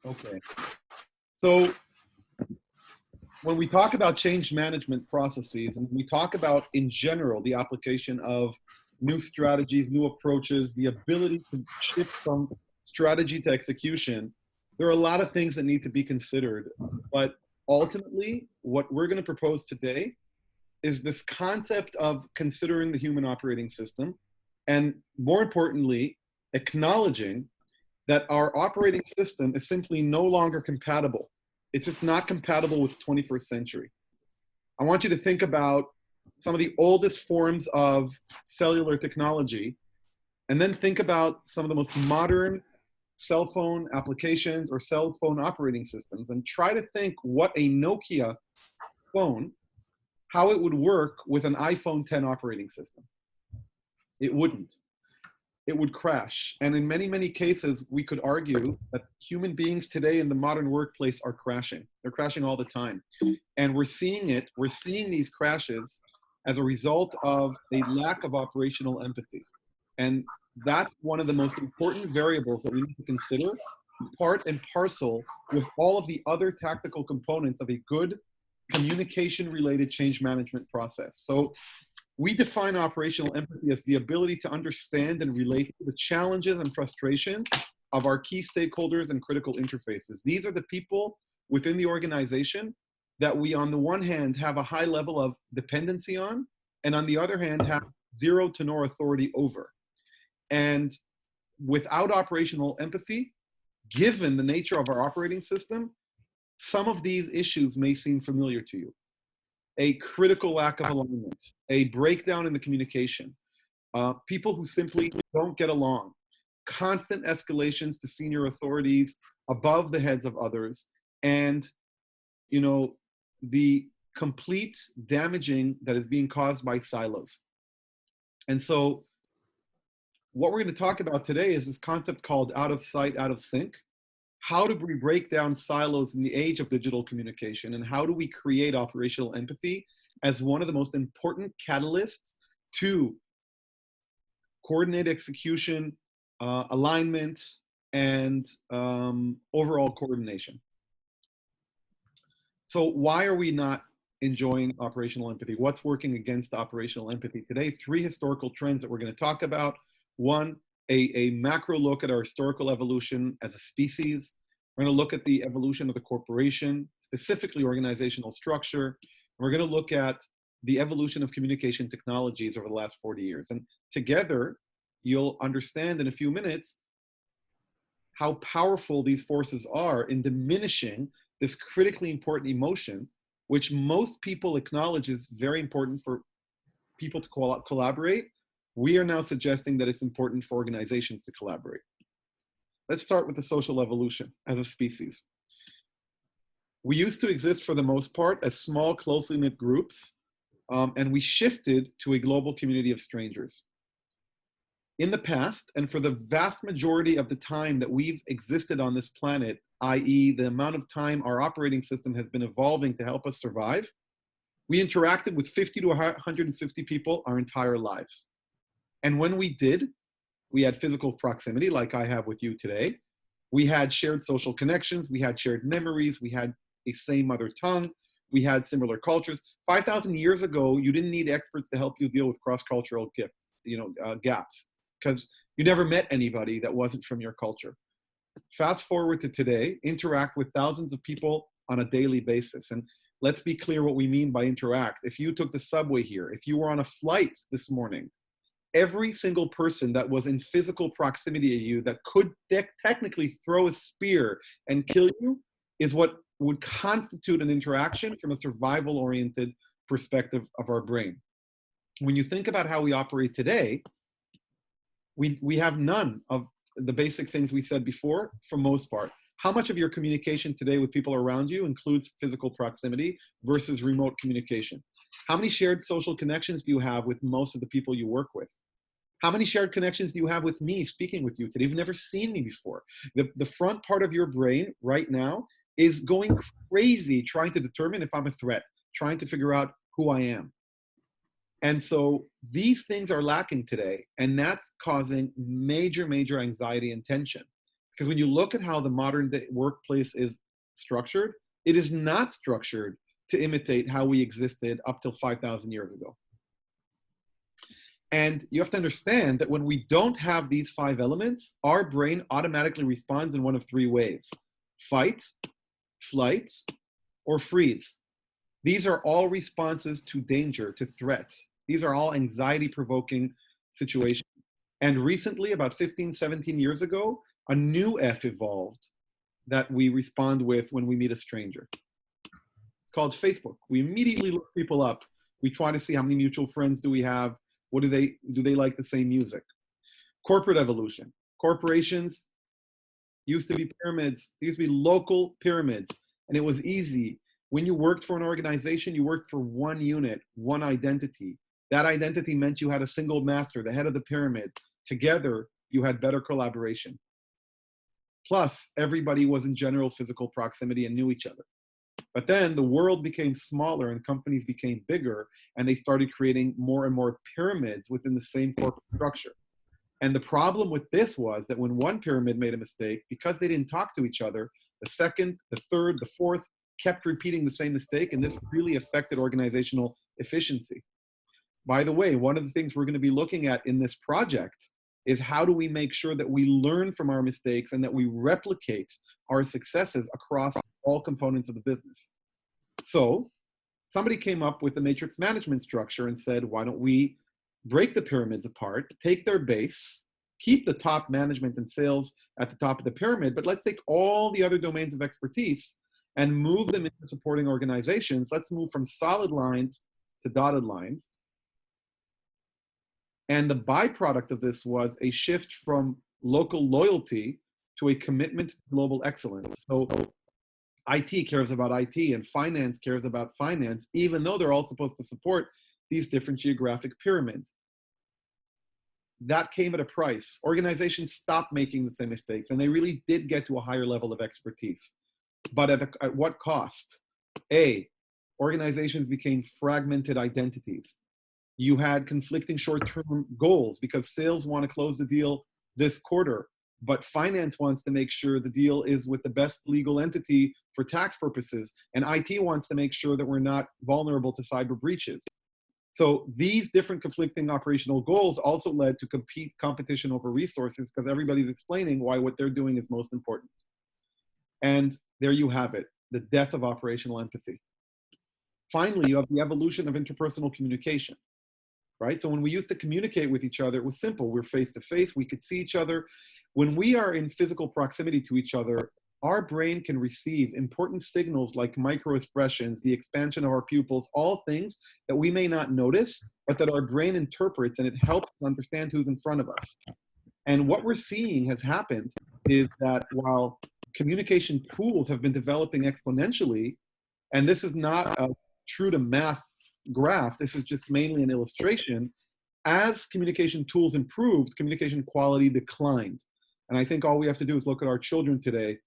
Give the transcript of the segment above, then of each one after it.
Okay. So when we talk about change management processes, and we talk about, in general, the application of new strategies, new approaches, the ability to shift from strategy to execution, there are a lot of things that need to be considered. But ultimately, what we're going to propose today is this concept of considering the human operating system, and more importantly, acknowledging that our operating system is simply no longer compatible. It's just not compatible with the 21st century. I want you to think about some of the oldest forms of cellular technology, and then think about some of the most modern cell phone applications or cell phone operating systems, and try to think what a Nokia phone, how it would work with an iPhone 10 operating system. It wouldn't. It would crash. And in many, many cases, we could argue that human beings today in the modern workplace are crashing. They're crashing all the time. And we're seeing it. We're seeing these crashes as a result of a lack of operational empathy. And that's one of the most important variables that we need to consider, part and parcel with all of the other tactical components of a good communication-related change management process. So we define operational empathy as the ability to understand and relate to the challenges and frustrations of our key stakeholders and critical interfaces. These are the people within the organization that we, on the one hand, have a high level of dependency on, and on the other hand, have zero to no authority over. And without operational empathy, given the nature of our operating system, some of these issues may seem familiar to you. A critical lack of alignment, a breakdown in the communication, people who simply don't get along, constant escalations to senior authorities above the heads of others, and the complete damaging that is being caused by silos. And so what we're going to talk about today is this concept called out of sight, out of sync. How do we break down silos in the age of digital communication, and how do we create operational empathy as one of the most important catalysts to coordinate execution, alignment, and overall coordination? So why are we not enjoying operational empathy? What's working against operational empathy today? 3 historical trends that we're going to talk about. One, a macro look at our historical evolution as a species. We're going to look at the evolution of the corporation, specifically organizational structure. We're going to look at the evolution of communication technologies over the last 40 years. And together, you'll understand in a few minutes how powerful these forces are in diminishing this critically important emotion, which most people acknowledge is very important for people to collaborate. We are now suggesting that it's important for organizations to collaborate. Let's start with the social evolution as a species. We used to exist for the most part as small, closely knit groups, and we shifted to a global community of strangers. In the past, and for the vast majority of the time that we've existed on this planet, i.e. the amount of time our operating system has been evolving to help us survive, we interacted with 50 to 150 people our entire lives. And when we did, we had physical proximity like I have with you today. We had shared social connections. We had shared memories. We had a same mother tongue. We had similar cultures. 5,000 years ago, you didn't need experts to help you deal with cross-cultural gaps, because you never met anybody that wasn't from your culture. Fast forward to today, interact with thousands of people on a daily basis. And let's be clear what we mean by interact. If you took the subway here, if you were on a flight this morning, every single person that was in physical proximity to you that could technically throw a spear and kill you is what would constitute an interaction from a survival-oriented perspective of our brain. When you think about how we operate today, we have none of the basic things we said before, for most part. How much of your communication today with people around you includes physical proximity versus remote communication? How many shared social connections do you have with most of the people you work with? How many shared connections do you have with me speaking with you today? You've never seen me before. The front part of your brain right now is going crazy trying to determine if I'm a threat, trying to figure out who I am. And so these things are lacking today, and that's causing major, major anxiety and tension. Because when you look at how the modern day workplace is structured, it is not structured to imitate how we existed up till 5,000 years ago. And you have to understand that when we don't have these 5 elements, our brain automatically responds in one of 3 ways: fight, flight, or freeze. These are all responses to danger, to threat. These are all anxiety-provoking situations. And recently, about 15, 17 years ago, a new F evolved that we respond with when we meet a stranger. It's called Facebook. We immediately look people up. We try to see how many mutual friends do we have. What do they like the same music? Corporate evolution. Corporations used to be pyramids. They used to be local pyramids, and it was easy. When you worked for an organization, you worked for one unit, one identity. That identity meant you had a single master, the head of the pyramid. Together, you had better collaboration. Plus, everybody was in general physical proximity and knew each other. But then the world became smaller and companies became bigger, and they started creating more and more pyramids within the same corporate structure. And the problem with this was that when one pyramid made a mistake, because they didn't talk to each other, the second, the third, the fourth kept repeating the same mistake, and this really affected organizational efficiency. By the way, one of the things we're going to be looking at in this project is how do we make sure that we learn from our mistakes and that we replicate our successes across all components of the business. So somebody came up with a matrix management structure and said, why don't we break the pyramids apart, take their base, keep the top management and sales at the top of the pyramid, but let's take all the other domains of expertise and move them into supporting organizations. Let's move from solid lines to dotted lines. And the byproduct of this was a shift from local loyalty to a commitment to global excellence. So IT cares about IT and finance cares about finance, even though they're all supposed to support these different geographic pyramids. That came at a price. Organizations stopped making the same mistakes, and they really did get to a higher level of expertise. But at what cost? A, organizations became fragmented identities. You had conflicting short-term goals because sales want to close the deal this quarter, but finance wants to make sure the deal is with the best legal entity for tax purposes, and IT wants to make sure that we're not vulnerable to cyber breaches. So these different conflicting operational goals also led to competition over resources because everybody's explaining why what they're doing is most important. And there you have it, the death of operational empathy. Finally, you have the evolution of interpersonal communication. Right? So when we used to communicate with each other, it was simple. We're face to face, we could see each other. When we are in physical proximity to each other, our brain can receive important signals like microexpressions, the expansion of our pupils, all things that we may not notice, but that our brain interprets, and it helps us understand who's in front of us. And what we're seeing has happened is that while communication tools have been developing exponentially, and this is not a true to math graph, this is just mainly an illustration, as communication tools improved, communication quality declined. And I think all we have to do is look at our children today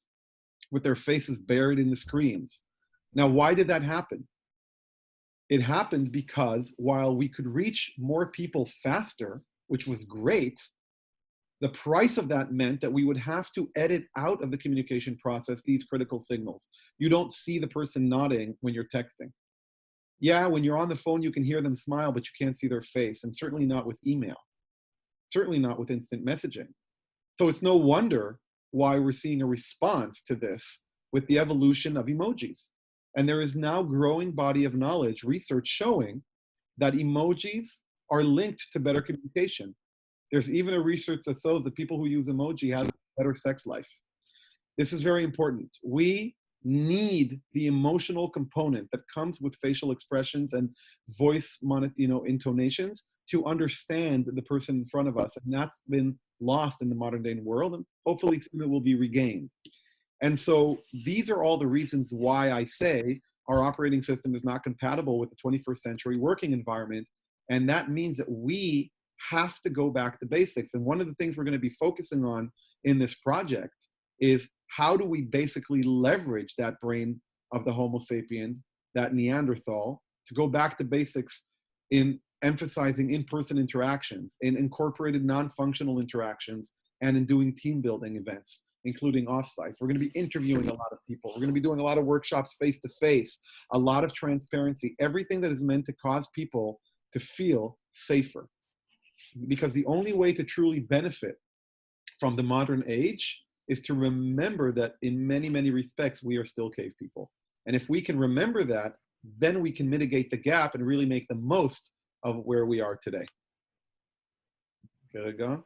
with their faces buried in the screens. Now, why did that happen? It happened because while we could reach more people faster, which was great, the price of that meant that we would have to edit out of the communication process these critical signals. You don't see the person nodding when you're texting. Yeah, when you're on the phone, you can hear them smile, but you can't see their face, and certainly not with email, certainly not with instant messaging. So it's no wonder why we're seeing a response to this with the evolution of emojis. And there is now growing body of knowledge, research showing that emojis are linked to better communication. There's even a research that shows that people who use emoji have a better sex life. This is very important. We need the emotional component that comes with facial expressions and voice intonations to understand the person in front of us. And that's been lost in the modern day world, and hopefully soon it will be regained. And so these are all the reasons why I say our operating system is not compatible with the 21st century working environment. And that means that we have to go back to basics. And one of the things we're going to be focusing on in this project is how do we basically leverage that brain of the Homo sapiens, that Neanderthal, to go back to basics in emphasizing in-person interactions, in incorporated non-functional interactions, and in doing team building events. including offsite. We're going to be interviewing a lot of people. We're going to be doing a lot of workshops face to face, a lot of transparency, everything that is meant to cause people to feel safer. Because the only way to truly benefit from the modern age is to remember that in many, many respects, we are still cave people. And if we can remember that, then we can mitigate the gap and really make the most of where we are today. Okay, go.